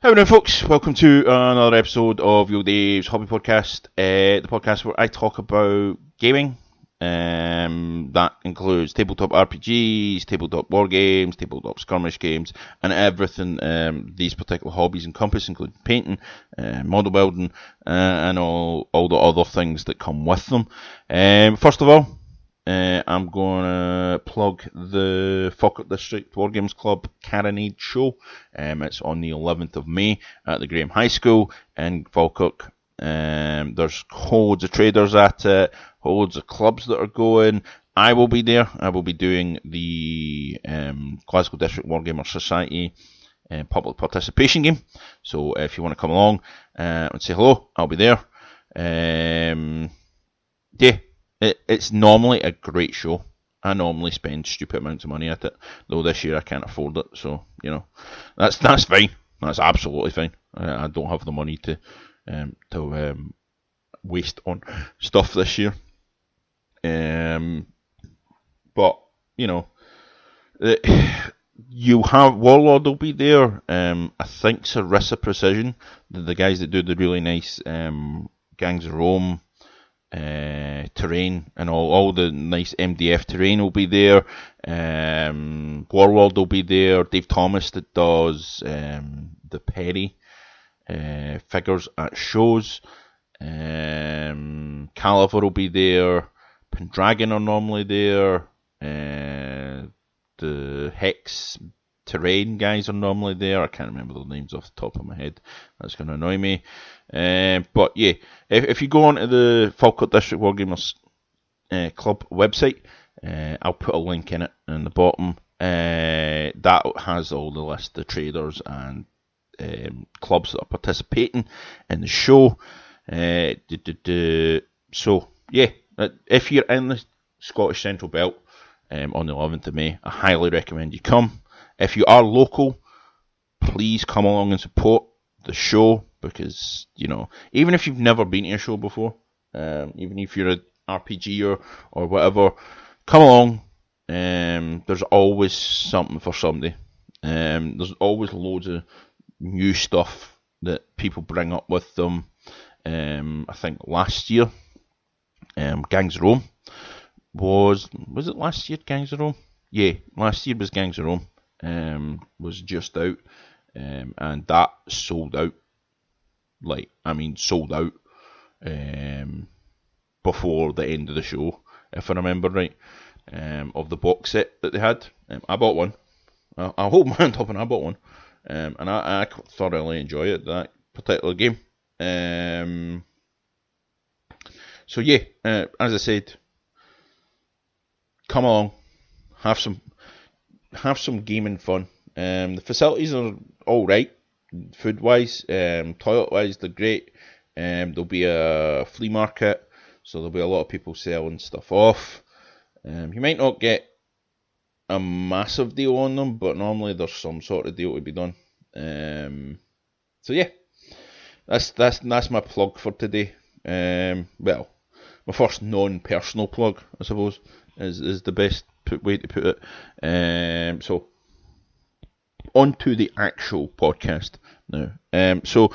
How now, folks? Welcome to another episode of Your Dave's Hobby Podcast, the podcast where I talk about gaming. That includes tabletop RPGs, tabletop war games, tabletop skirmish games, and everything these particular hobbies encompass, including painting, model building, and all the other things that come with them. First of all, I'm going to plug the Falkirk District Wargames Club Carronade show. It's on the 11th of May at the Graham High School in Falkirk. There's loads of traders at it, loads of clubs that are going. I will be there. I will be doing the Glasgow District Wargamer Society public participation game. So if you want to come along and say hello, I'll be there. It's normally a great show. I normally spend stupid amounts of money at it, though this year I can't afford it. So that's fine. That's absolutely fine. I don't have the money to waste on stuff this year. But you have Warlord will be there. I think Sarissa Precision, the guys that do the really nice Gangs of Rome terrain and all the nice MDF terrain will be there. Warlord will be there. Dave Thomas that does the Perry figures at shows. Caliver will be there. Pendragon are normally there. The Hex terrain guys are normally there. I can't remember the names off the top of my head. That's going to annoy me. But yeah, if you go onto the Falkirk District Wargamers Club website, I'll put a link in it in the bottom. That has all the list of traders and clubs that are participating in the show. So yeah, if you're in the Scottish Central Belt on the 11th of May, I highly recommend you come. If you are local, please come along and support the show, because even if you've never been to a show before, even if you're an RPG or whatever, come along. There's always something for somebody. There's always loads of new stuff that people bring up with them. I think last year, Gangs of Rome was it last year? Gangs of Rome, yeah, last year was Gangs of Rome. Was just out, and that sold out. Sold out before the end of the show, if I remember right. Of the box set that they had, I bought one. I hold my hand up and I bought one, and I thoroughly enjoy it, that particular game. So yeah, as I said, come along, have some gaming fun. The facilities are all right, food wise, toilet wise, they're great. There'll be a flea market, so there'll be a lot of people selling stuff off. You might not get a massive deal on them, but normally there's some sort of deal to be done. So yeah, that's my plug for today. Well, my first non-personal plug, I suppose, is the best way to put it. So on to the actual podcast now. So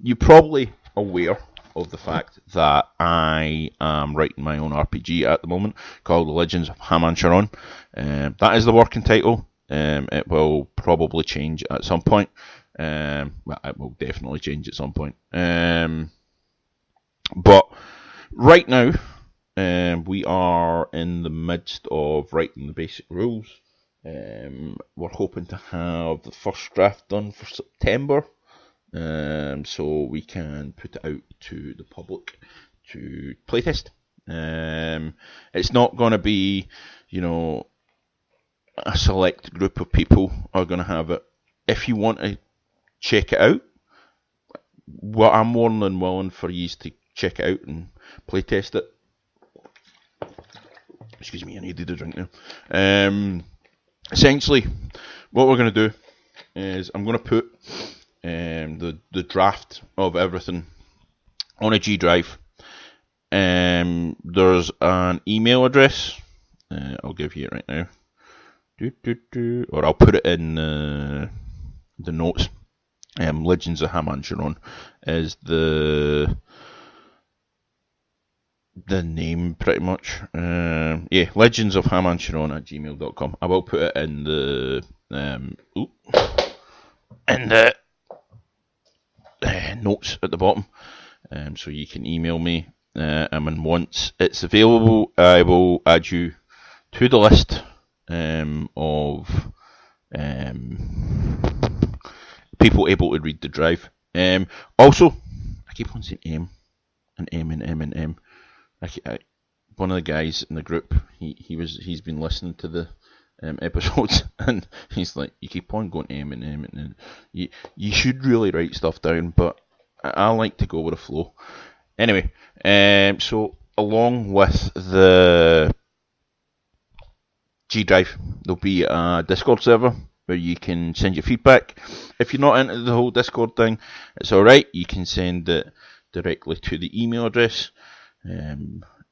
you're probably aware of the fact that I am writing my own RPG at the moment called Legends of Hamanshiron. That is the working title. It will probably change at some point. Well, it will definitely change at some point. But right now, we are in the midst of writing the basic rules. We're hoping to have the first draft done for September, so we can put it out to the public to playtest. It's not going to be, a select group of people are going to have it. If you want to check it out, well, I'm more than willing for you to check it out and playtest it. Excuse me, I needed a drink now. Essentially, what we're going to do is I'm going to put the draft of everything on a G drive. There's an email address. I'll give you it right now. Or I'll put it in the notes. Legends of Hamanshiron is the name, pretty much. Yeah, Legends of Hamanshiron at gmail.com. I will put it in the notes at the bottom, so you can email me. And once it's available, I will add you to the list of people able to read the drive. Also, I keep on saying M and M and M and M. One of the guys in the group, he's been listening to the episodes, and he's like, you keep on going M and M and M. You should really write stuff down, but I like to go with the flow. Anyway, so along with the G Drive, there'll be a Discord server where you can send your feedback. If you're not into the whole Discord thing, it's alright, you can send it directly to the email address.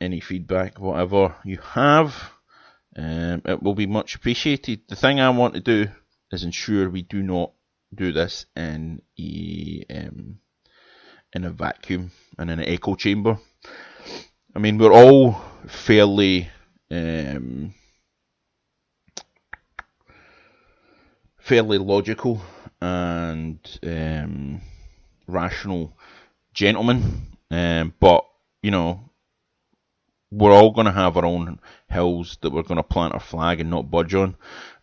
Any feedback, whatever you have, it will be much appreciated. The thing I want to do is ensure we do not do this in a vacuum and in an echo chamber. I mean, we're all fairly logical and rational gentlemen, but you know, we're all going to have our own hills that we're going to plant our flag and not budge on.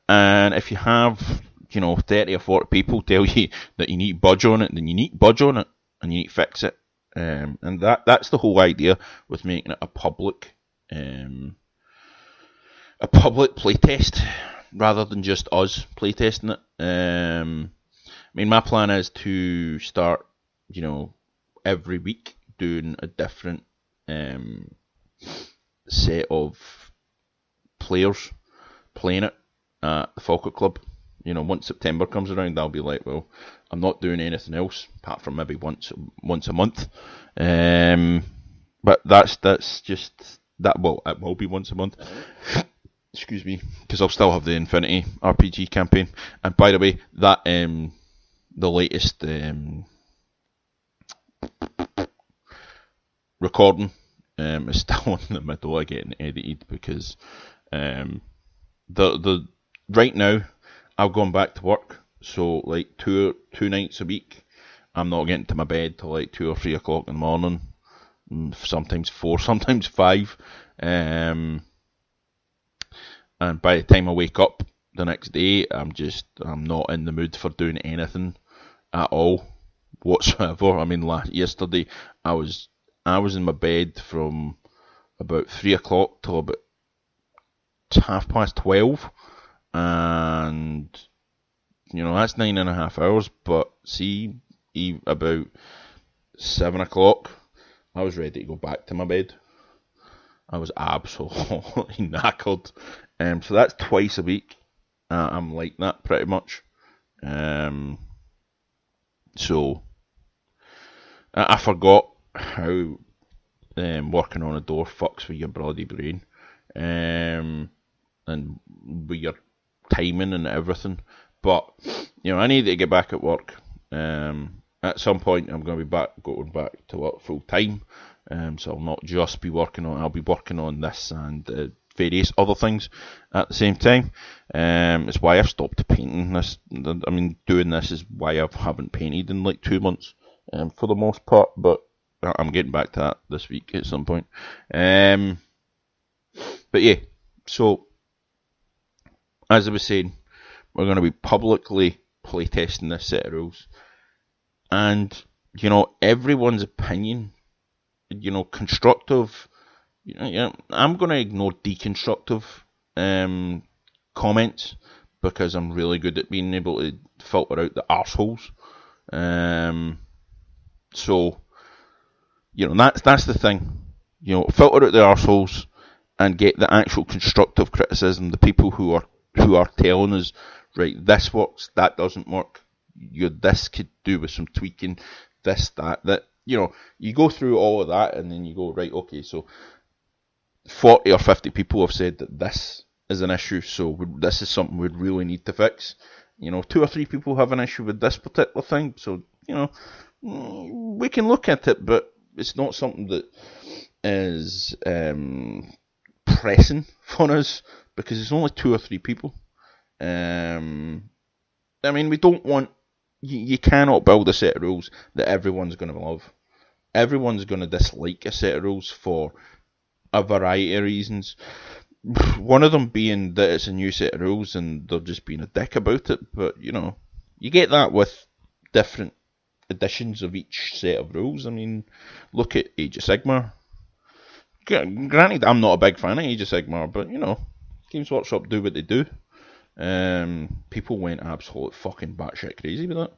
And if you have, 30 or 40 people tell you that you need to budge on it, then you need to budge on it and you need to fix it. And that's the whole idea with making it a public playtest rather than just us playtesting it. I mean, my plan is to start, every week doing a different set of players playing it at the Falkirk Club. Once September comes around, I'll be like, well, I'm not doing anything else apart from maybe once a month. But that's just that. Well, it will be once a month. Excuse me, because I'll still have the Infinity RPG campaign. And by the way, that the latest recording is still in the middle of getting edited because the right now I've gone back to work, so like two nights a week I'm not getting to my bed till like 2 or 3 o'clock in the morning, sometimes 4, sometimes 5, and by the time I wake up the next day I'm not in the mood for doing anything at all whatsoever. I mean, yesterday I was in my bed from about 3 o'clock till about 12:30, and that's 9.5 hours. But see, about 7 o'clock, I was ready to go back to my bed. I was absolutely knackered. So that's twice a week. I'm like that pretty much. So I forgot how working on a door fucks with your bloody brain, and with your timing and everything. But I need to get back at work. At some point, I'm going to be going back to work full time. So I'll not just be working on. I'll be working on this and various other things at the same time. It's why I've stopped painting this. I mean, doing this is why I haven't painted in like 2 months, for the most part. But I'm getting back to that this week at some point. But yeah, so as I was saying, we're going to be publicly playtesting this set of rules, and everyone's opinion, constructive. I'm going to ignore deconstructive comments because I'm really good at being able to filter out the arseholes. So that's the thing. Filter out the arseholes and get the actual constructive criticism. The people who are telling us, right, this works, that doesn't work. This could do with some tweaking. This, that. You go through all of that and then you go, right, okay, so 40 or 50 people have said that this is an issue, so this is something we'd really need to fix. 2 or 3 people have an issue with this particular thing, so, we can look at it, but it's not something that is pressing for us, because it's only 2 or 3 people. We don't want... You cannot build a set of rules that everyone's going to love. Everyone's going to dislike a set of rules for a variety of reasons. One of them being that it's a new set of rules and they're just being a dick about it. But, you get that with different editions of each set of rules. Look at Age of Sigmar. Granted, I'm not a big fan of Age of Sigmar, but, Games Workshop do what they do. People went absolutely fucking batshit crazy with that.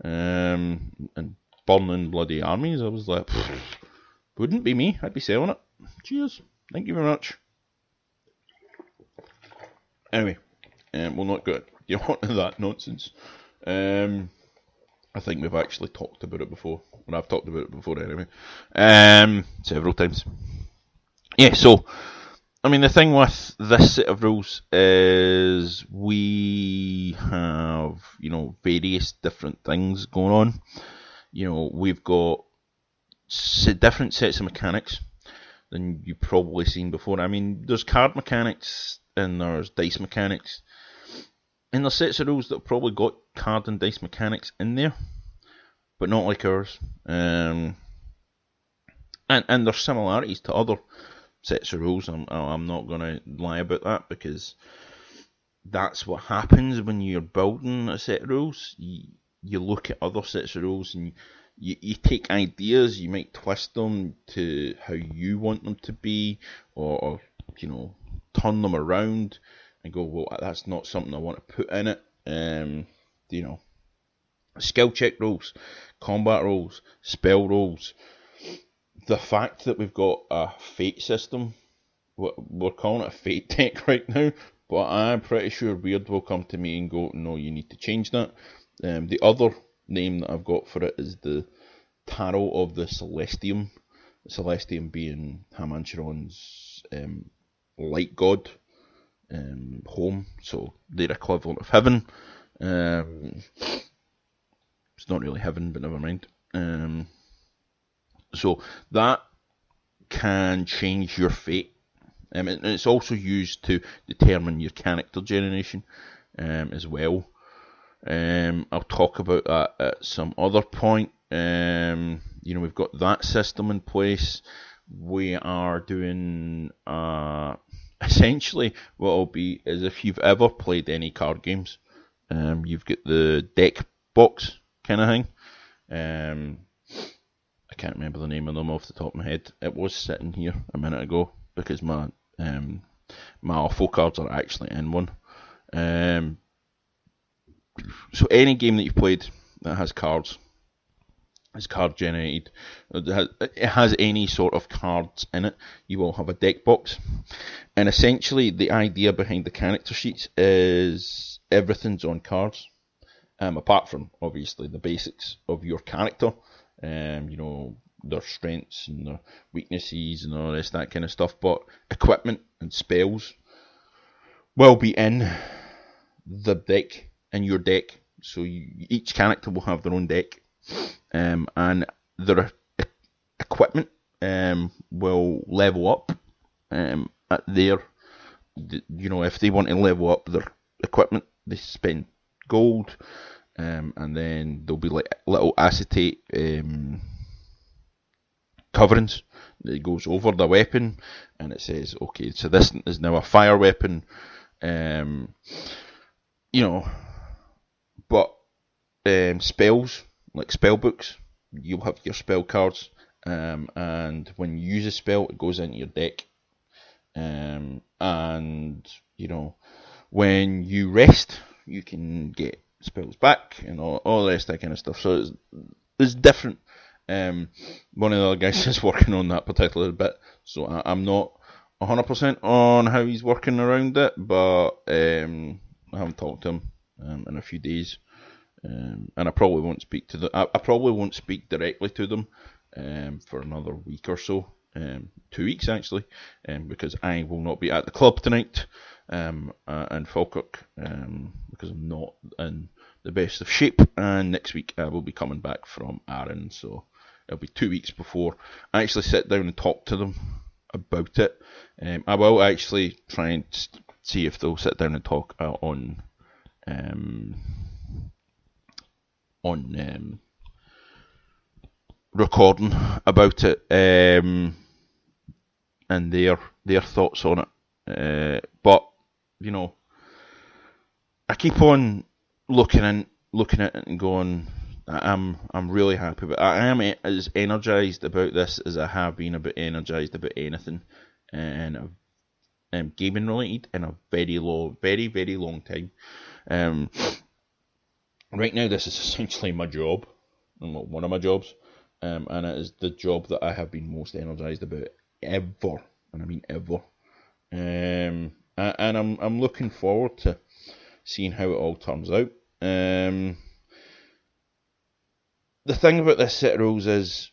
And burning bloody armies. I was like, wouldn't be me. I'd be selling it. Cheers. Thank you very much. Anyway, we'll not go on to that nonsense. I think we've actually talked about it before. Well, I've talked about it before anyway. Several times. Yeah, so, the thing with this set of rules is we have, various different things going on. We've got different sets of mechanics than you've probably seen before. There's card mechanics and there's dice mechanics. And there's sets of rules that have probably got card and dice mechanics in there, but not like ours. And there's similarities to other sets of rules. I'm not going to lie about that, because that's what happens when you're building a set of rules. You look at other sets of rules and you take ideas, you might twist them to how you want them to be, or turn them around and go, well, that's not something I want to put in it. Skill check rules, combat rules, spell rules. The fact that we've got a fate system, we're calling it a fate deck right now, but I'm pretty sure Weird will come to me and go, no, you need to change that. The other name that I've got for it is the Tarot of the Celestium. Celestium being Hamanshiron's light god home, so their equivalent of heaven. It's not really heaven, but never mind. So that can change your fate. And it's also used to determine your character generation as well. I'll talk about that at some other point. We've got that system in place. We are doing essentially what will be as if you've ever played any card games. You've got the deck box kind of thing. I can't remember the name of them off the top of my head. It was sitting here a minute ago because my awful cards are actually in one. So any game that you've played that has cards, is card generated, it has any sort of cards in it, you will have a deck box. And essentially the idea behind the character sheets is everything's on cards, apart from obviously the basics of your character, their strengths and their weaknesses and all this, that kind of stuff. But equipment and spells will be in the deck, in your deck. So each character will have their own deck, and their equipment will level up at their, if they want to level up their equipment, they spend gold, and then there'll be like little acetate coverings that goes over the weapon, and it says, okay, so this is now a fire weapon, but spells, like spell books, you'll have your spell cards, and when you use a spell, it goes into your deck, and when you rest, you can get spells back and all the rest of that kind of stuff. So it's different. One of the other guys is working on that particular bit, so I'm not 100% on how he's working around it, but I haven't talked to him in a few days, and I probably won't speak to I probably won't speak directly to them for another week or so, 2 weeks actually, because I will not be at the club tonight. and Falkirk, because I'm not in the best of shape. And next week I will be coming back from Arran, so it'll be 2 weeks before I actually sit down and talk to them about it. I will actually try and see if they'll sit down and talk on recording about it, and their thoughts on it. But you know, I keep on looking at it and going, I'm really happy. But I am as energized about this as I have been energized about anything, and gaming related in a very long time. Right now, this is essentially my job, one of my jobs, and it is the job that I have been most energized about ever, and I mean ever. And I'm looking forward to seeing how it all turns out. The thing about this set of rules is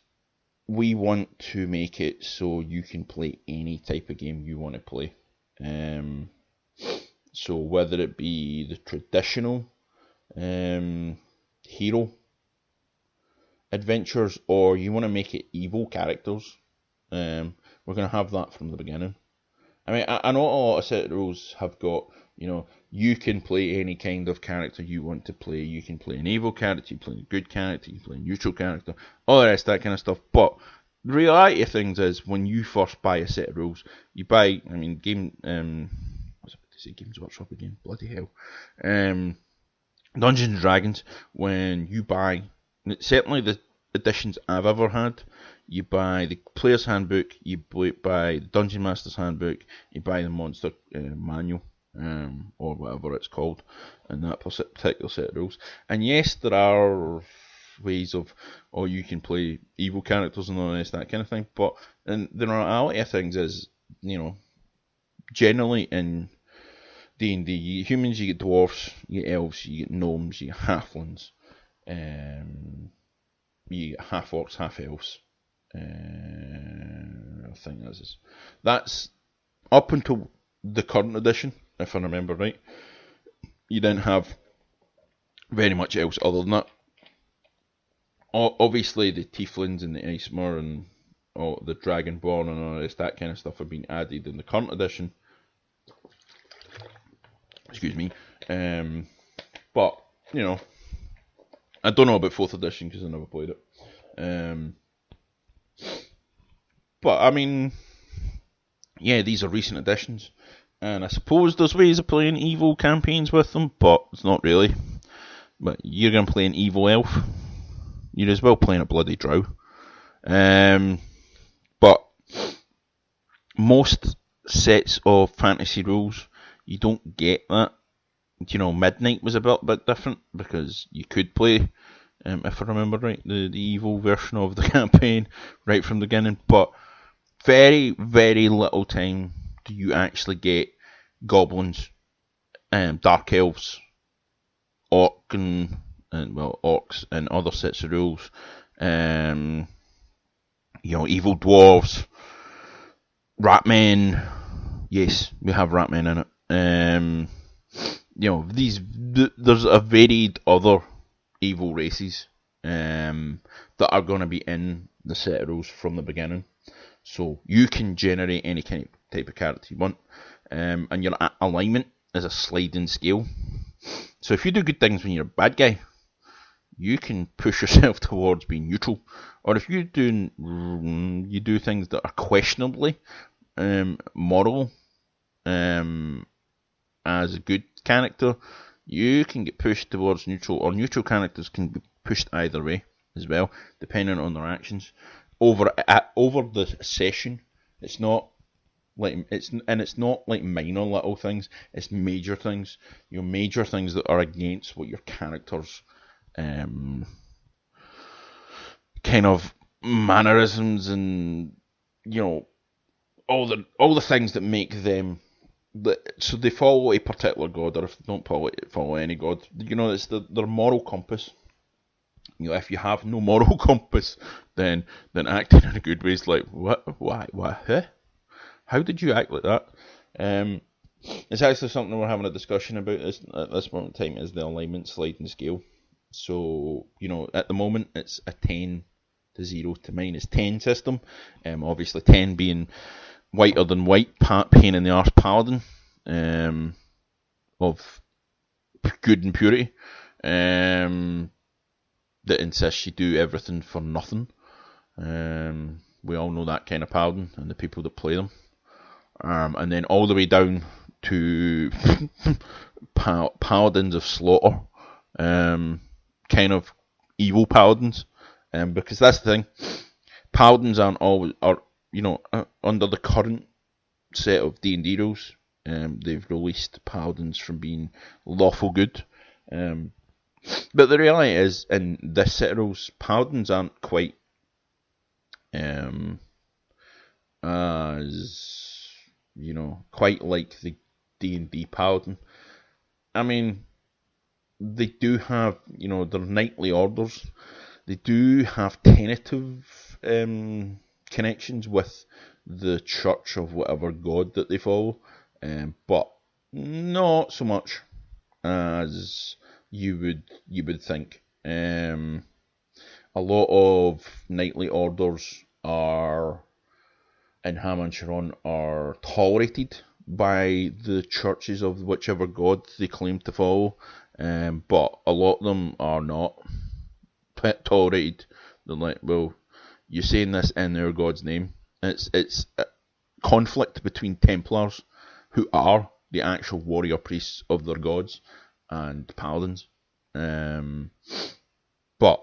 we want to make it so you can play any type of game you want to play. So whether it be the traditional hero adventures, or you want to make it evil characters, we're going to have that from the beginning. I mean, I know a lot of set rules have got, you can play any kind of character you want to play. You can play an evil character, you play a good character, you play a neutral character, all the rest, that kind of stuff. But the reality of things is, when you first buy a set of rules, you buy, Games Workshop again, bloody hell. Dungeons and Dragons, when you buy, certainly the editions I've ever had, you buy the Player's Handbook, you buy the Dungeon Master's Handbook, you buy the Monster Manual, or whatever it's called, in that particular set of rules. And yes, there are ways of, you can play evil characters and all this, that kind of thing, but the reality of things is, generally in D&D, you get humans, you get dwarfs, you get elves, you get gnomes, you get halflings, you get half orcs, half elves. I think that's up until the current edition, if I remember right. You didn't have very much else other than that. Obviously, the Tieflings and the Icemore and all the Dragonborn and all this, that kind of stuff have been added in the current edition. Excuse me. But, I don't know about 4th edition because I never played it. But, I mean, yeah, these are recent additions. And I suppose there's ways of playing evil campaigns with them, but it's not really. But you're going to play an evil elf. You're as well playing a bloody drow. But most sets of fantasy rules, you don't get that. Midnight was a bit different, because you could play, if I remember right, the evil version of the campaign right from the beginning. But very, very little time do you actually get goblins, dark elves, orcs and other sets of rules. Evil dwarves, ratmen. Yes, we have ratmen in it. There's a varied other evil races that are going to be in the set of rules from the beginning. So you can generate any kind of type of character you want, and your alignment is a sliding scale. So if you do good things when you're a bad guy, you can push yourself towards being neutral. Or if you do things that are questionably moral, as a good character, you can get pushed towards neutral, or neutral characters can be pushed either way as well, depending on their actions. Over the session, it's not like minor little things. It's major things. Major things that are against what your characters kind of mannerisms and all the things that make them. So they follow a particular god, or if they don't follow any god, it's their moral compass. If you have no moral compass, then acting in a good way is like, what, why, huh? How did you act like that? it's actually something we're having a discussion about at this moment in time, is the alignment sliding scale. So, at the moment it's a 10 to 0 to -10 system. Obviously 10 being whiter than white, pain in the arse paladin, of good and purity, that insists you do everything for nothing. We all know that kind of paladin and the people that play them. And then all the way down to paladins of slaughter, kind of evil paladins, because that's the thing. Paladins aren't always, under the current set of D&D rules, they've released paladins from being lawful good. But the reality is, in this set of rules, paladins aren't quite as, quite like the D&D paladin. I mean, they do have, their knightly orders. They do have tentative connections with the church of whatever god that they follow, but not so much as you would think. A lot of knightly orders in Hamanshiron are tolerated by the churches of whichever god they claim to follow, but a lot of them are not tolerated. They're like, well, you're saying this in their god's name. It's a conflict between Templars, who are the actual warrior priests of their gods, and paladins. But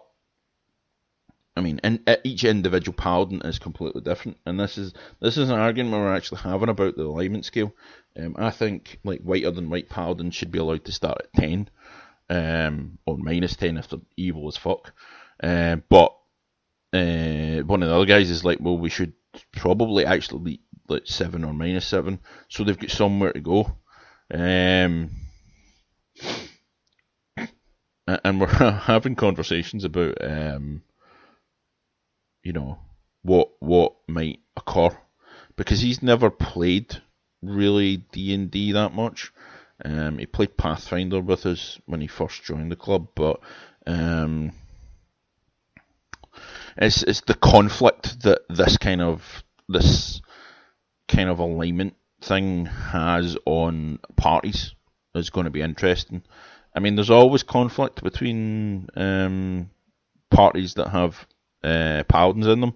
I mean, each individual paladin is completely different, and this is an argument we're actually having about the alignment scale. I think like whiter than white paladins should be allowed to start at 10, or -10 if they're evil as fuck. But one of the other guys is like, well, we should probably actually like 7 or -7, so they've got somewhere to go. And we're having conversations about what might occur, because he's never played really D&D that much. He played Pathfinder with us when he first joined the club, but it's the conflict that this kind of alignment thing has on parties is going to be interesting. I mean, there's always conflict between parties that have paladins in them,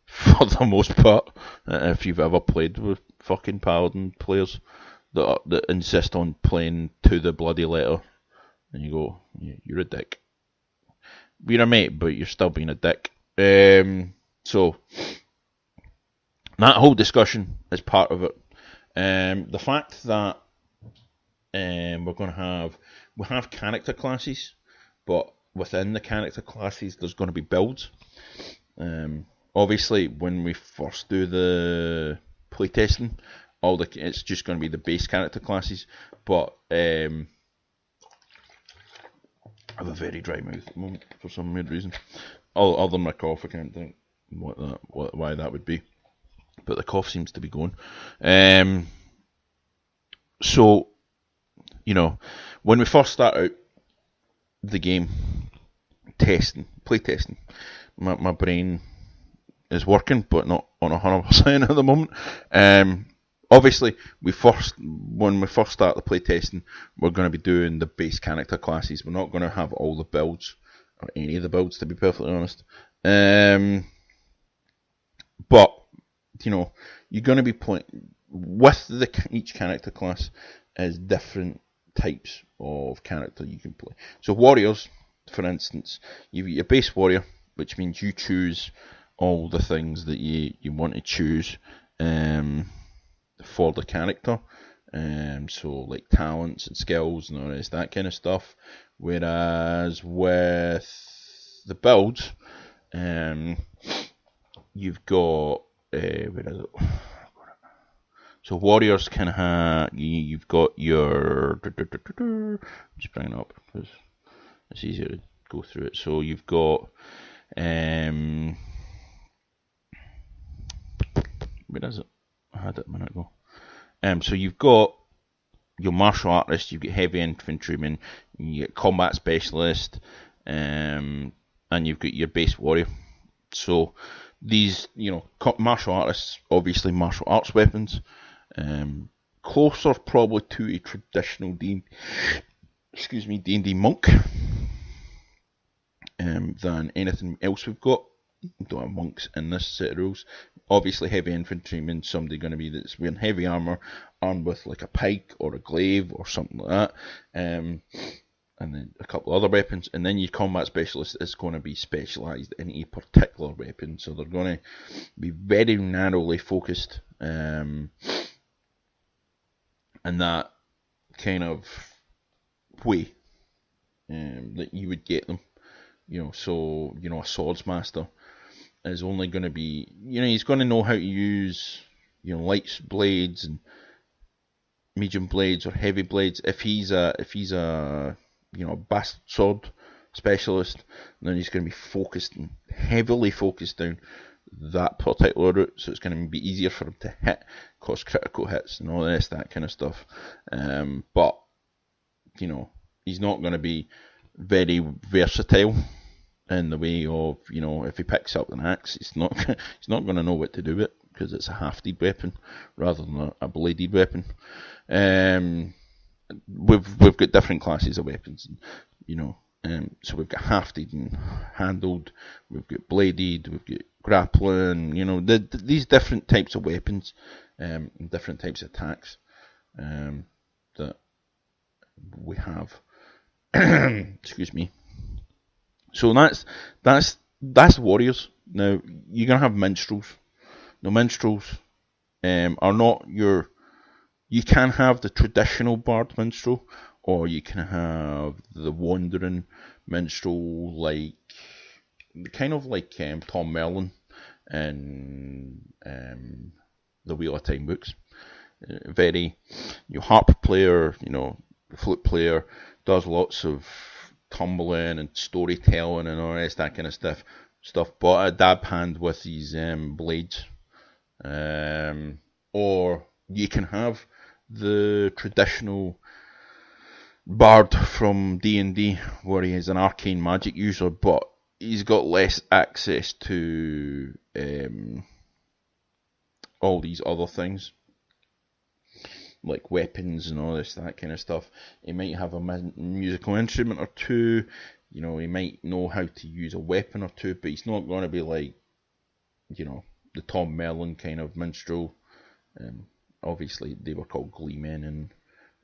for the most part. If you've ever played with fucking paladin players that insist on playing to the bloody letter, and you go, you're a dick. You're a mate, but you're still being a dick. So that whole discussion is part of it. The fact that we have character classes, but within the character classes there's going to be builds. Obviously, when we first do the playtesting, it's just going to be the base character classes. But I have a very dry mouth at the moment for some weird reason. Other than my cough, I can't think why that would be. But the cough seems to be going. So, when we first start out the game, playtesting, my brain is working, but not on 100% at the moment. Obviously, when we first start the playtesting, we're going to be doing the base character classes. We're not going to have all the builds, or any of the builds, to be perfectly honest. But you're going to be playing with each character class is different types of character you can play. So warriors, for instance, you've got your base warrior, which means you choose all the things that you want to choose for the character. So like talents and skills and all this, that kind of stuff. Whereas with the builds, you've got where is it? So warriors can have, you've got your, just bring it up because it's easier to go through it. So you've got where is it? I had it a minute ago. So you've got your martial artist, you've got heavy infantryman, you get combat specialist, and you've got your base warrior. So these, martial artists, obviously martial arts weapons, closer probably to a traditional D&D monk than anything else we've got. We don't have monks in this set of rules. Obviously, heavy infantryman, somebody going to be that's wearing heavy armour, armed with like a pike or a glaive or something like that, and then a couple of other weapons. And then your combat specialist is going to be specialised in a particular weapon, so they're going to be very narrowly focused, in that kind of way that you would get them. So a swords master is only going to be, he's going to know how to use, light blades and medium blades or heavy blades. If he's a bastard sword specialist, then he's going to be heavily focused down that particular route, so it's going to be easier for him to hit, cause critical hits and all the rest of that kind of stuff. But he's not going to be very versatile in the way of, if he picks up an axe, he's not going to know what to do with it, because it's a hafted weapon rather than a bladed weapon. We've got different classes of weapons, so we've got hafted and handled, we've got bladed, we've got grappling, these different types of weapons, and different types of attacks that we have. Excuse me. So that's warriors. Now you're gonna have minstrels. Now minstrels are not your. You can have the traditional bard minstrel, or you can have the wandering minstrel, kind of like Tom Merlin in the Wheel of Time books. Very harp player, flute player, does lots of tumbling and storytelling and all the rest, that kind of stuff, but a dab hand with these blades. Or you can have the traditional bard from D&D, where he is an arcane magic user, but he's got less access to all these other things, like weapons and all this, that kind of stuff. He might have a musical instrument or two, he might know how to use a weapon or two, but he's not going to be like, the Tom Merlin kind of minstrel. Obviously, they were called gleemen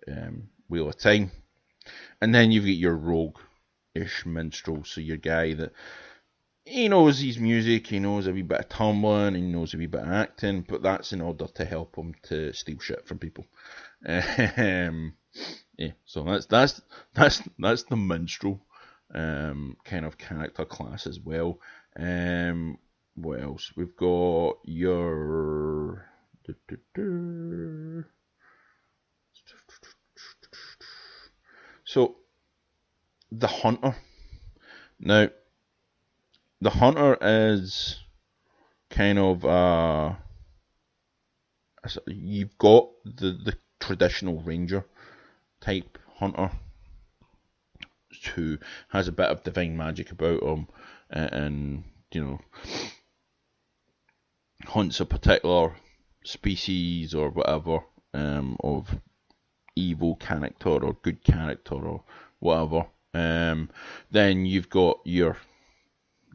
in Wheel of Time. And then you've got your rogue-ish minstrel, so your guy that he knows his music, he knows a wee bit of tumbling, he knows a wee bit of acting, but that's in order to help him to steal shit from people. So that's the minstrel kind of character class as well. What else? We've got your so the hunter. Now the hunter is kind of you've got the traditional ranger type hunter who has a bit of divine magic about him, and hunts a particular species or whatever of evil character or good character or whatever. Then you've got your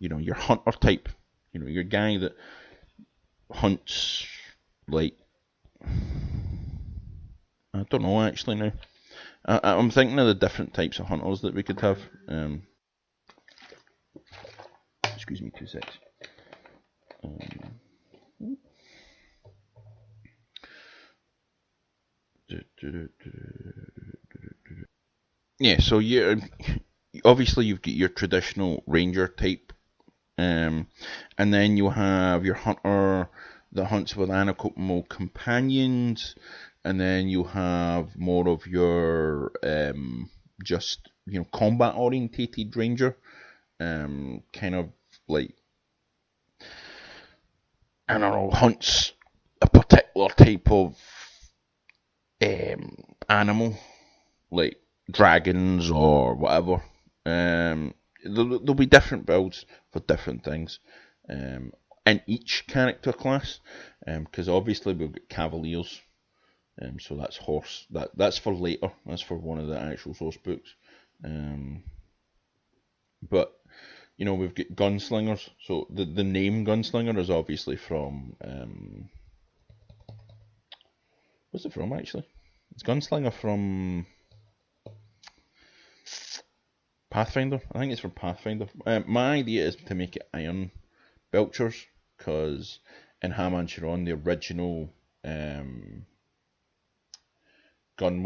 hunter type, your guy that hunts, like, I don't know actually now. I'm thinking of the different types of hunters that we could have. Excuse me 2 seconds. Yeah, so obviously you've got your traditional ranger type, and then you have your hunter that hunts with animal companions, and then you have more of your just combat orientated ranger, kind of like, I don't know, hunts a particular type of animal, like dragons or whatever. There'll be different builds for different things in each character class, because obviously we've got cavaliers, so that's horse. That's for later. That's for one of the actual source books. But we've got gunslingers. So the name gunslinger is obviously from what's it from actually? It's gunslinger from Pathfinder. I think it's from Pathfinder. My idea is to make it iron belchers, because in Hamanshiron the original gun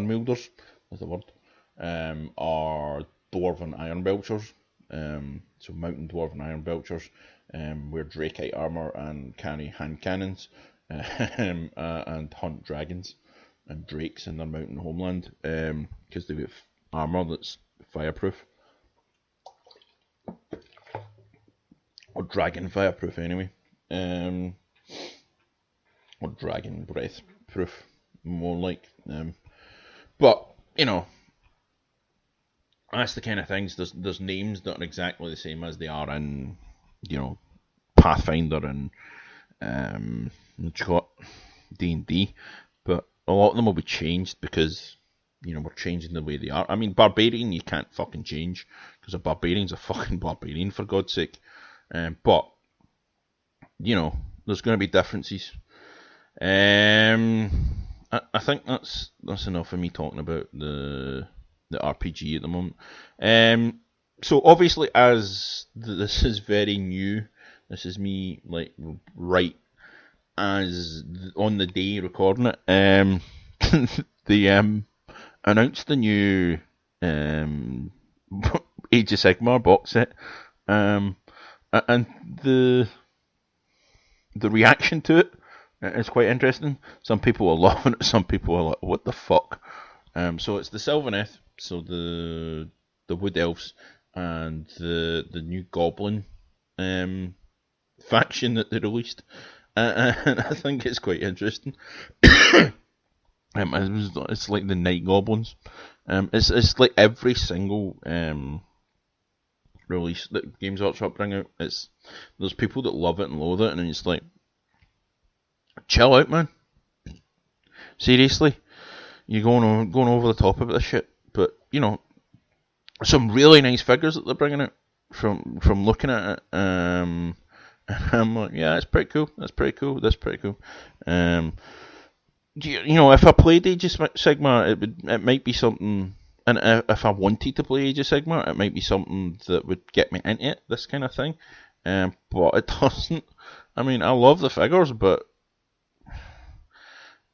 wielders, is the word, are dwarven iron belchers. So mountain dwarven iron belchers wear Drakeite armor and carry hand cannons and hunt dragons and drakes in their mountain homeland, because they've got armor that's fireproof, or dragon fireproof anyway, or dragon breath proof, more like. But that's the kind of things. There's names that are exactly the same as they are in Pathfinder and D&D, but a lot of them will be changed because we're changing the way they are. I mean, barbarian you can't fucking change, because a barbarian's a fucking barbarian, for God's sake. But there's going to be differences. I think that's enough of me talking about the RPG at the moment. So obviously, as this is very new, this is me like right as on the day recording it. They announced the new Age of Sigmar box set, and the reaction to it is quite interesting. Some people are loving it, some people are like, what the fuck? So it's the Sylvaneth, so the Wood Elves, and the new Goblin faction that they released, and I think it's quite interesting. It's like the Night Goblins. It's like every single release that Games Workshop bring out. There's people that love it and loathe it, and it's like, chill out, man. Seriously, you're going over the top about this shit. But some really nice figures that they're bringing out from looking at it. And I'm like, yeah, it's pretty cool. That's pretty cool. That's pretty cool. If I played Age of Sigmar, it might be something. And if I wanted to play Age of Sigmar, it might be something that would get me into it. This kind of thing. But it doesn't. I mean, I love the figures, but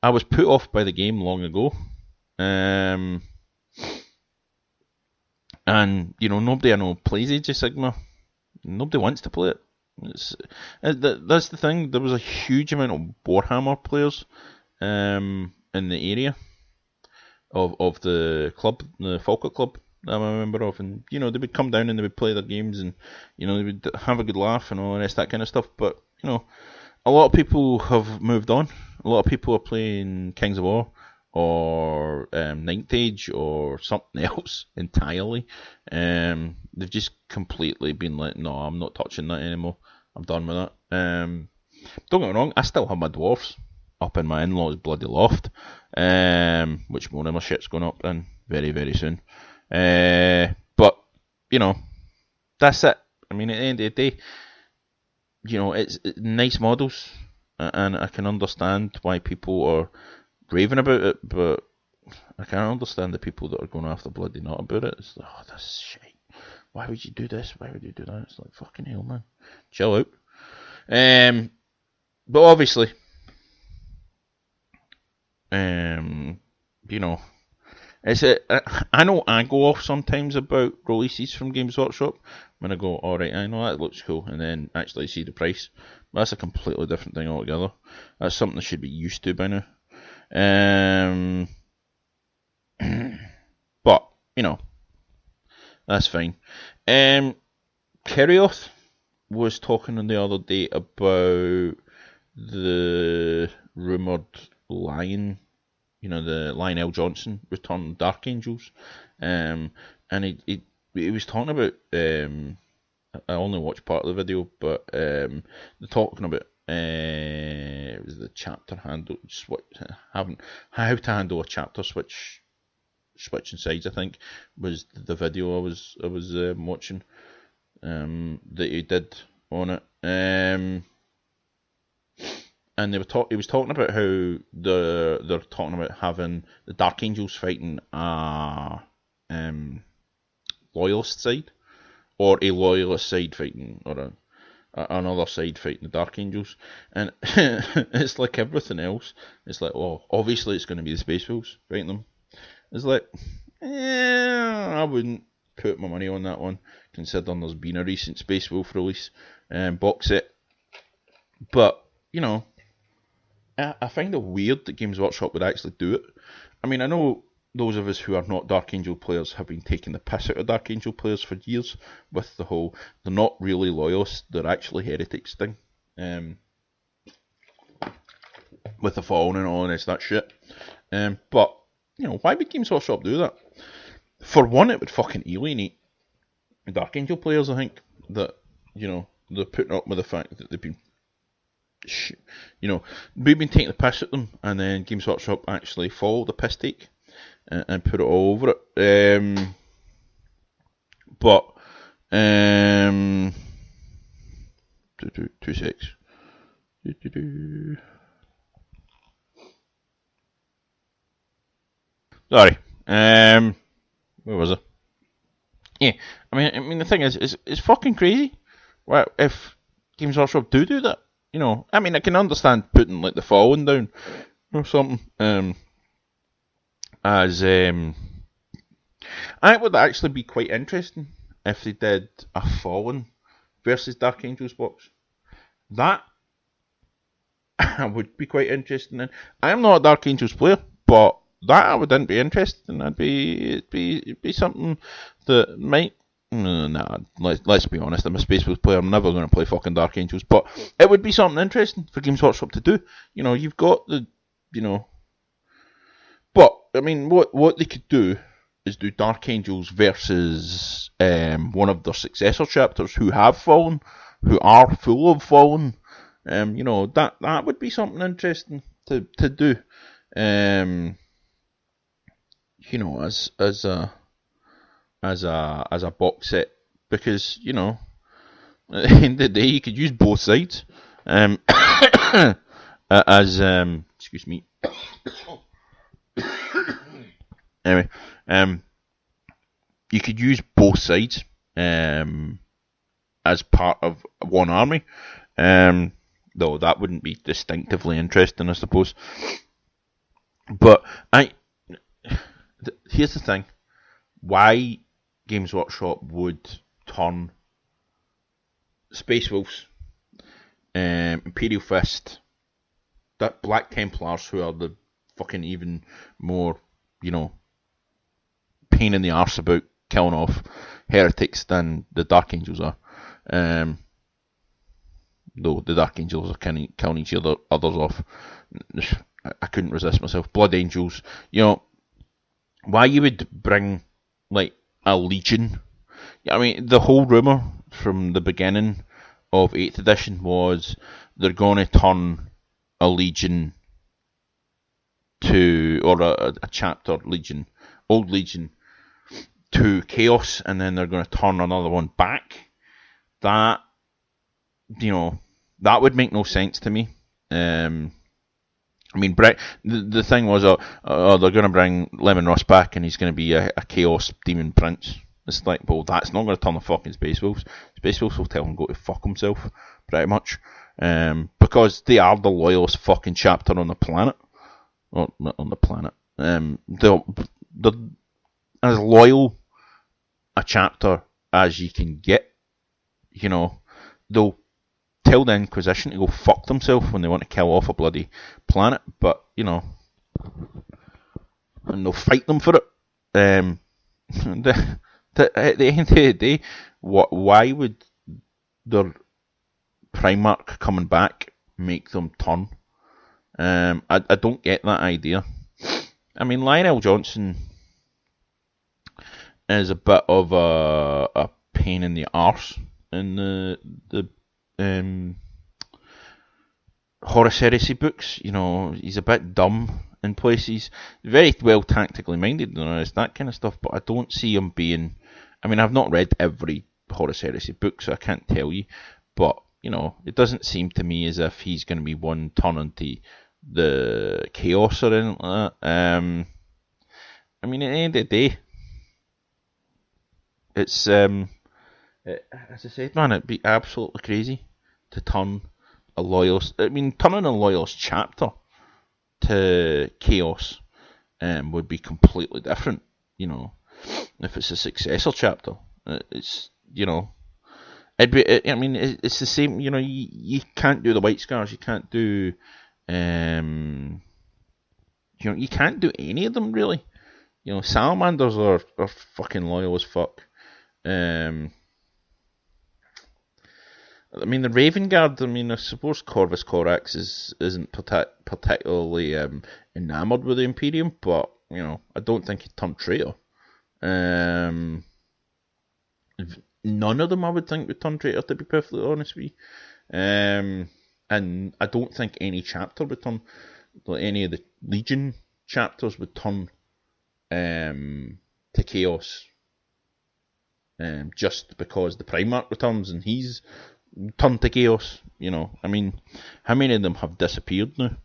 I was put off by the game long ago. And nobody I know plays Age of Sigmar. Nobody wants to play it. That's the thing. There was a huge amount of Warhammer players in the area of the club, the Falkirk Club that I'm a member of, and they would come down and they would play their games, and they would have a good laugh and all the rest, that kind of stuff. But a lot of people have moved on. A lot of people are playing Kings of War or Ninth Age or something else entirely. They've just completely been like, no, I'm not touching that anymore. I'm done with that. Don't get me wrong, I still have my dwarfs up in my in-laws' bloody loft, which more of my shit's going up in very, very soon. But that's it. I mean, at the end of the day, it's nice models, and I can understand why people are raving about it, but I can't understand the people that are going after bloody nut about it. It's like, oh, this is shit. Why would you do this? Why would you do that? It's like, fucking hell, man. Chill out. But obviously, I know I go off sometimes about releases from Games Workshop when I go, alright, I know that looks cool, and then actually see the price. But that's a completely different thing altogether. That's something I should be used to by now. But that's fine. Kerioth was talking the other day about the rumoured Lion, the Lionel Johnson return Dark Angels, and he was talking about. I only watched part of the video, but they're talking about it was the chapter handle how to handle a chapter switching sides. I think was the video I was watching that he did on it. And he was talking about how they're talking about having the Dark Angels fighting a loyalist side, or a loyalist side fighting, or another side fighting the Dark Angels. And it's like everything else. It's like, obviously it's going to be the Space Wolves fighting them. It's like, I wouldn't put my money on that one, considering there's been a recent Space Wolf release box set. But, I find it weird that Games Workshop would actually do it. I mean, I know those of us who are not Dark Angel players have been taking the piss out of Dark Angel players for years with the whole, they're not really loyalists, they're actually heretics thing. With the Fallen and all this, that shit. But, why would Games Workshop do that? For one, it would fucking alienate Dark Angel players, I think, that, they're putting up with the fact that they've been we've been taking the piss at them, and then Games Workshop actually follow the piss take and put it all over it. But 2 secs. Sorry. Where was I? Yeah, I mean the thing is, it's fucking crazy. Well, if Games Workshop do that. I mean, I can understand putting like the Fallen down or something. I would actually be quite interesting if they did a Fallen versus Dark Angels box. That I would be quite interested in. I am not a Dark Angels player, but that I wouldn't be interested in. It'd be something that might. Nah, let's be honest, I'm a Space Wolves player, I'm never going to play fucking Dark Angels, but it would be something interesting for Games Workshop to do. You've got the, but, I mean, what they could do is do Dark Angels versus one of their successor chapters who have Fallen, who are full of Fallen. That would be something interesting to do. As a box set, because at the end of the day you could use both sides as excuse me. Anyway, you could use both sides as part of one army, though that wouldn't be distinctively interesting, I suppose. But here's the thing: why Games Workshop would turn Space Wolves, Imperial Fist, that Black Templars, who are the fucking even more, pain in the arse about killing off heretics than the Dark Angels are. Though the Dark Angels are killing each others off. I couldn't resist myself. Blood Angels, why you would bring like a Legion. I mean, the whole rumour from the beginning of 8th edition was they're going to turn a Legion to, or a chapter Legion, old Legion, to Chaos, and then they're going to turn another one back. That, that would make no sense to me. I mean, the thing was, they're going to bring Lemon Russ back, and he's going to be a Chaos Demon Prince. It's like, well, that's not going to turn the fucking Space Wolves. Space Wolves will tell him go to fuck himself, pretty much, because they are the loyalist fucking chapter on the planet. Well, not on the planet. They're as loyal a chapter as you can get. They'll tell the Inquisition to go fuck themselves when they want to kill off a bloody planet, but and they'll fight them for it. At the end of the day, why would their Primarch coming back make them turn I don't get that idea. I mean, Lionel Johnson is a bit of a pain in the arse in the Horus Heresy books. You know, he's a bit dumb in places. Very well tactically minded and that kind of stuff, but I don't see him being... I mean, I've not read every Horus Heresy book, so I can't tell you, but, you know, it doesn't seem to me as if he's going to be one turn into the Chaos or anything like that. I mean, at the end of the day, it's, as I said, man, it'd be absolutely crazy to turn a Loyalist... I mean, turning a Loyalist chapter to Chaos would be completely different, you know, if it's a successor chapter. It's, you know, I mean, it's the same, you know, you can't do the White Scars, you can't do, you know, you can't do any of them, really. You know, Salamanders are fucking loyal as fuck. I mean, the Raven Guard, I mean, I suppose Corvus Corax isn't particularly enamoured with the Imperium, but, you know, I don't think he'd turn traitor. None of them, I would think, would turn traitor, to be perfectly honest with you. And I don't think any chapter would turn, like any of the Legion chapters would turn to Chaos. Just because the Primarch returns and he's turned to Chaos, you know. I mean, how many of them have disappeared now?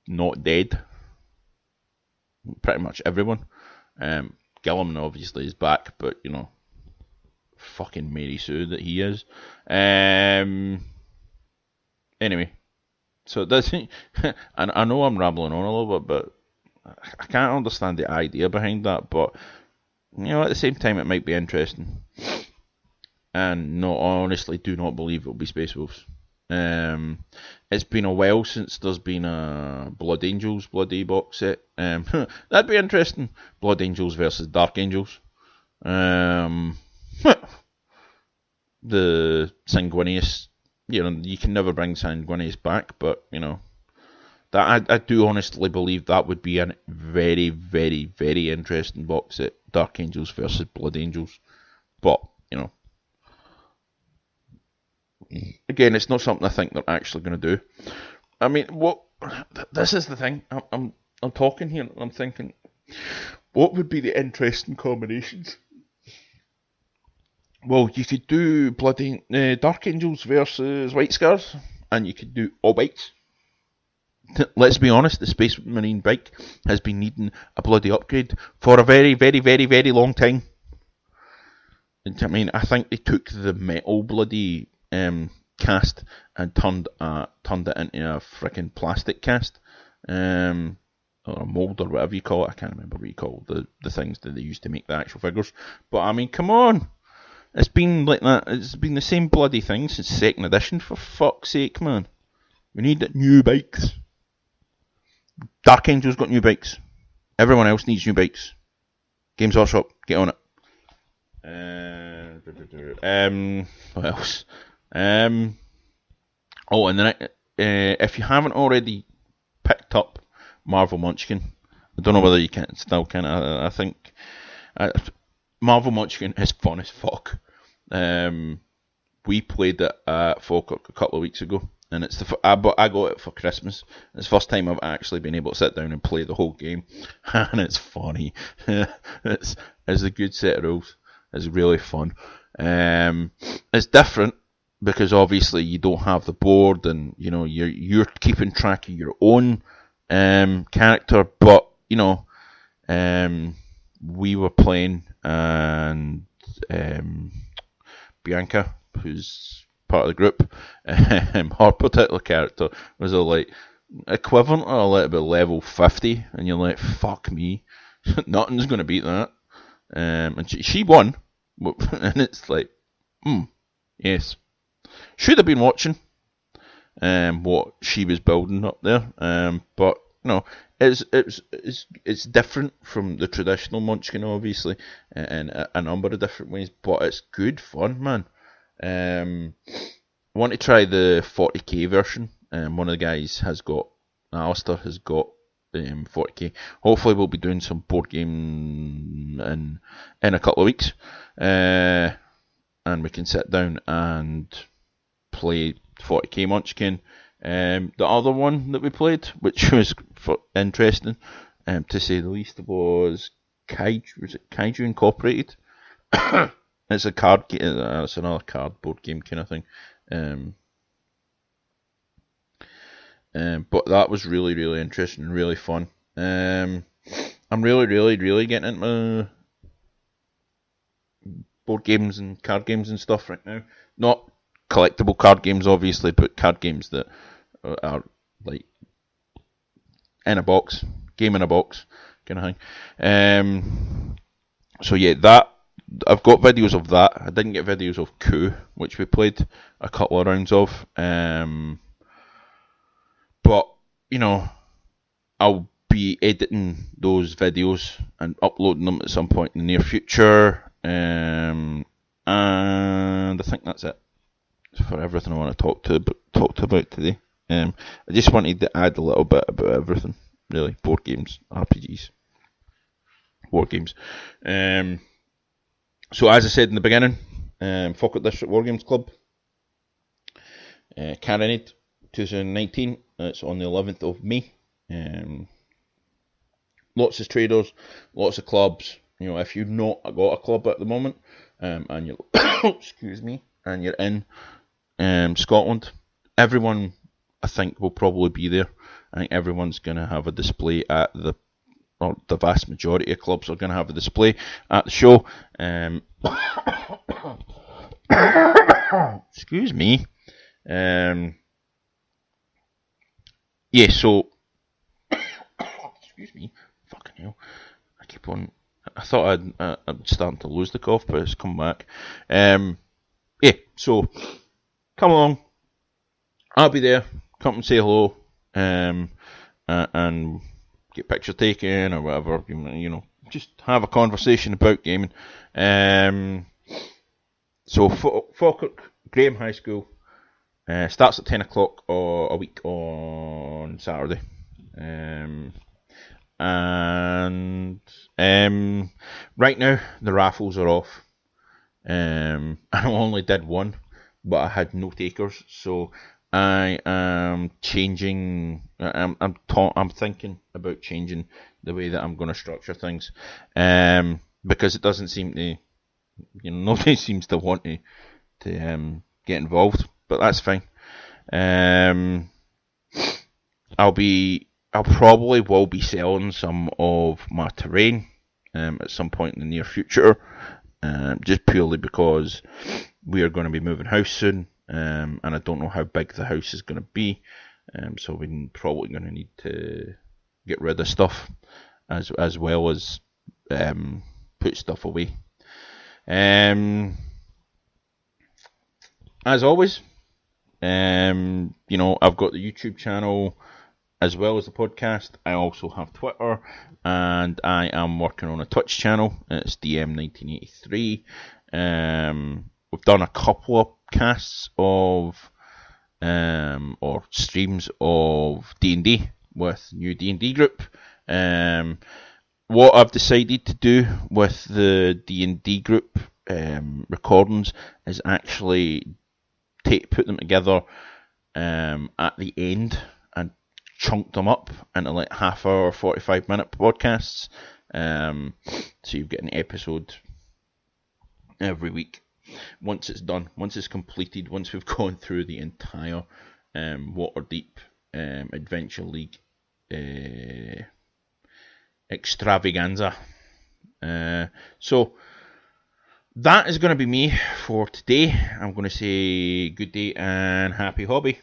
Not dead. Pretty much everyone. Gilliman obviously is back, but, you know, fucking Mary Sue that he is. Anyway, so that's and I know I'm rambling on a little bit, but I can't understand the idea behind that, but, you know, at the same time it might be interesting. And no, I honestly do not believe it'll be Space Wolves. It's been a while since there's been a Blood Angels Bloody box set. That'd be interesting. Blood Angels versus Dark Angels. The Sanguinius, you know, you can never bring Sanguinius back, but, you know, that I do honestly believe that would be a very, very, very interesting box set. Dark Angels versus Blood Angels. But, you know, again, it's not something I think they're actually going to do. I mean, this is the thing. I'm talking here. I'm thinking, what would be the interesting combinations? Well, you could do Dark Angels versus White Scars, and you could do all bikes. Let's be honest, the Space Marine bike has been needing a bloody upgrade for a very, very, very, very long time. I mean, I think they took the metal bloody cast and turned it into a freaking plastic cast, or a mould or whatever you call it. I can't remember what you call the things that they used to make the actual figures. But I mean, come on, it's been like that. It's been the same bloody thing since 2nd edition. For fuck's sake, man, we need new bikes. Dark Angel's got new bikes. Everyone else needs new bikes. Games Workshop, get on it. What else? Oh, and then if you haven't already picked up Marvel Munchkin, I don't know whether you can still can. I think Marvel Munchkin is fun as fuck. We played it at Falkirk a couple of weeks ago, and it's I got it for Christmas. It's the first time I've actually been able to sit down and play the whole game, and it's funny. it's a good set of rules. It's really fun. It's different because obviously you don't have the board, and you know you're keeping track of your own character. But you know, we were playing, and Bianca, who's part of the group, her particular character was like equivalent or a little bit level 50, and you're like, fuck me, nothing's going to beat that. And she won, and it's like, yes, should have been watching what she was building up there, but no, it's different from the traditional Munchkin, obviously, in a number of different ways, but it's good fun, man. I want to try the 40k version. One of the guys has got, Alistair has got 40k. Hopefully we'll be doing some board game in a couple of weeks, and we can sit down and play 40k Munchkin. The other one that we played, which was interesting, to say the least, was Kaiju Incorporated. It's a card game. It's another cardboard game kind of thing. But that was really, really interesting and really fun. I'm really, really, really getting into board games and card games and stuff right now. Not collectible card games, obviously, but card games that are like in a box, game in a box kind of thing. So yeah, that I've got videos of that. I didn't get videos of Coup, which we played a couple of rounds of. But you know, I'll be editing those videos and uploading them at some point in the near future. And I think that's it for everything I want to talk about today. I just wanted to add a little bit about everything, really. Board games, RPGs, war games. So as I said in the beginning, Falkirk District War Games Club, Carronade 2019. It's on the 11th of May. Lots of traders, lots of clubs. You know, if you've not got a club at the moment, and you're excuse me, and you're in Scotland, everyone I think will probably be there. I think everyone's going to have a display at the vast majority of clubs are going to have a display at the show. Excuse me. Yeah, so excuse me. Fucking hell. I keep on. I thought I'd starting to lose the cough, but it's come back. Yeah, so come along. I'll be there. Come and say hello. And get picture taken or whatever. You know, just have a conversation about gaming. So Falkirk Graham High School starts at 10 o'clock a week on Saturday. And right now the raffles are off. I only did one, but I had no takers, so I am changing. I'm thinking about changing the way that I'm going to structure things, because it doesn't seem to, nobody seems to want to get involved, but that's fine. I probably will be selling some of my terrain at some point in the near future, just purely because we are going to be moving house soon, and I don't know how big the house is going to be, so we're probably going to need to get rid of stuff as well as put stuff away. As always, I've got the YouTube channel as well as the podcast. I also have Twitter, and I am working on a Twitch channel. It's DM1983. We've done a couple of casts of or streams of D&D with new D&D group. What I've decided to do with the D&D group recordings is actually put them together at the end and chunk them up into like half hour, 45-minute podcasts. So you get an episode every week. Once it's done, once it's completed, once we've gone through the entire Waterdeep Adventure League extravaganza. So that is going to be me for today. I'm going to say good day and happy hobby.